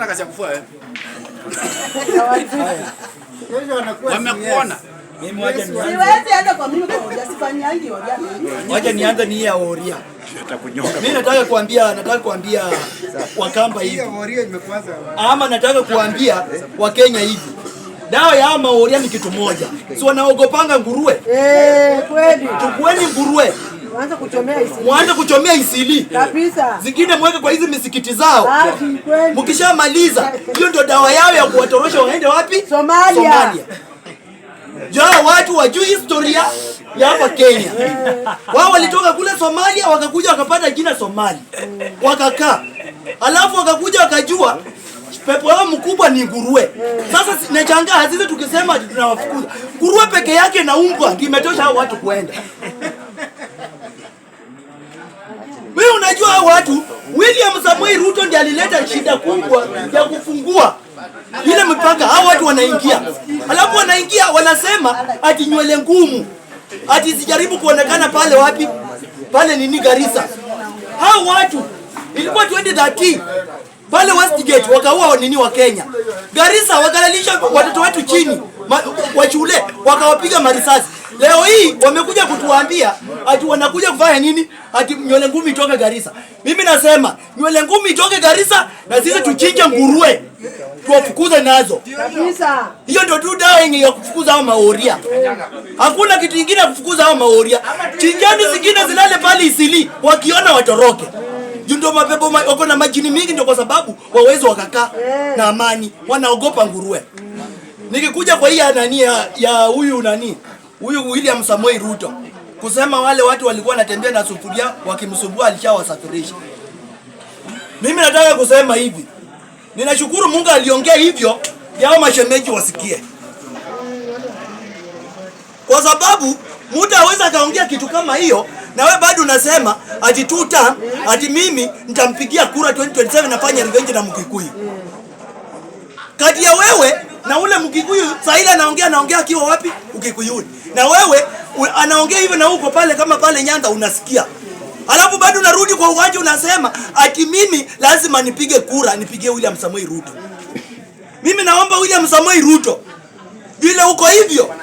Kazi ya kufua wewe. Wamekuona. Mimi waje nianze. Siwezi hata kwa mimi kwa sifanyangi hoja. Waje nianze ni ya Oria. Mimi nataka kuambia Wakamba hivi. Ama nataka kuambia Wakenya hivi. Dawa ya ama Oria ni kitu moja. Si wanaogopanga nguruwe? Kweli. Chukueni nguruwe. Mwanze kuchomea isili. Kabisa. Zingine mweke kwa hizi misikiti zao. Kweli. Mkishamaliza, hiyo ndio dawa yao ya kuwatorosha waende wapi? Somalia. Jao watu wajui historia ya hapa Kenya. Wao walitoka kule Somalia wakakuja wakapata jina Somali. Wakakaa. Alafu wakakuja wakajua pepo yao mkubwa ni nguruwe. Sasa nachangaa sisi tukisema tunawafukuza. Nguruwe peke yake na umbwa kimetosha hao watu kuenda. Wewe unajua hao watu William Samoei Ruto ndiye alileta shida kubwa ya kufungua ile mpaka. Hao watu wanaingia. Alafu wanaingia wanasema ati nywele ngumu. Ati sijaribu kuonekana pale wapi? Pale nini Garissa. Hao watu ilikuwa 2013 pale Westgate wakaua nini wa Kenya. Garissa wakalalisha watoto wetu chini wa shule wakawapiga marisasi. Leo hii wamekuja kutuambia ati wanakuja kufanya nini? Ati nywele ngumi itoke Garissa. Mimi nasema nywele ngumi itoke Garissa na sisi tuchinje nguruwe. Tuwafukuze nazo. Kabisa. Hiyo ndio tu dawa yenye ya kufukuza hao Maoria. Hakuna kitu kingine ya kufukuza hao Maoria. Chinjani zingine zilale pale Isili wakiona watoroke. Ndio mapepo wako na majini mingi ndio kwa sababu wawezi wakakaa na amani. Wanaogopa nguruwe. Nikikuja kwa hii nani ya huyu nani? Huyu William Samoei Ruto kusema wale watu walikuwa wanatembea na sufuria wakimsumbua alishawasafirisha. Mimi nataka kusema hivi. Ninashukuru Mungu aliongea hivyo yao mashemeji wasikie. Kwa sababu mtu hawezi kaongea kitu kama hiyo na wewe bado unasema ati tuta ati mimi nitampigia kura 2027 nafanya revenge na Mkikuyu. Kati ya wewe na ule Mkikuyu Saila anaongea akiwa wapi? Ukikuyuni. Na wewe anaongea hivyo na uko pale kama pale Nyanza unasikia. Alafu bado unarudi kwa uwanja unasema ati mimi lazima nipige kura nipigie William Samoei Ruto. Mimi naomba William Samoei Ruto vile uko hivyo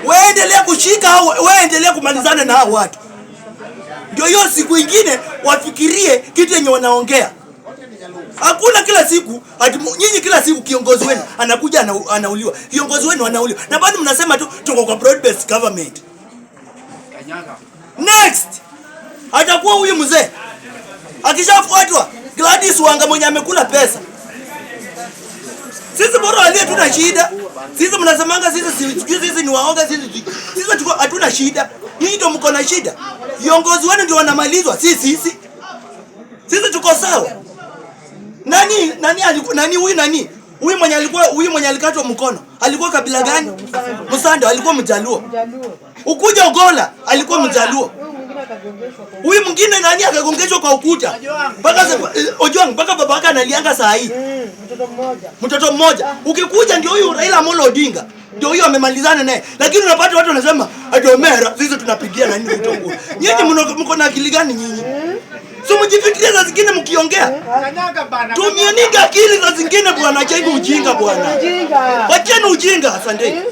wewe endelea kushika wewe endelea kumalizana na hao watu. Ndio hiyo siku nyingine wafikirie kitu yenye wanaongea. Hakuna kila siku ati nyinyi kila siku kiongozi wenu anakuja anauliwa. Kiongozi wenu anauliwa. Na bado mnasema tu tuko kwa broad based government. Next. Atakuwa huyu mzee. Akishafuatwa Gladys Wanga mwenye amekula pesa. Sisi bora aliye tuna shida. Sisi mnasemanga sisi ni waoga sisi tuko hatuna shida. Nyinyi ndio mko na shida. Viongozi wenu ndio wanamalizwa. Sisi tuko sawa. Nani huyu mwenye alikatwa mkono alikuwa kabila gani? Musando alikuwa Mjaluo. Ukuja Ogola alikuwa Mjaluo. Huyu mwingine nani akagongeshwa kwa ukuta mpaka Ojwang mpaka babaka analianga saa hii. Mtoto mmoja. Ukikuja ndio huyu Raila Amolo Odinga. Ndio huyo amemalizana naye. Lakini unapata watu wanasema Adomera sisi tunapigia nani Ruto. Nyinyi mko na akili gani nyinyi? So mjifikirie za zingine mkiongea. Tumieni akili za zingine bwana, chaibu ujinga bwana. Wacheni ujinga, asante.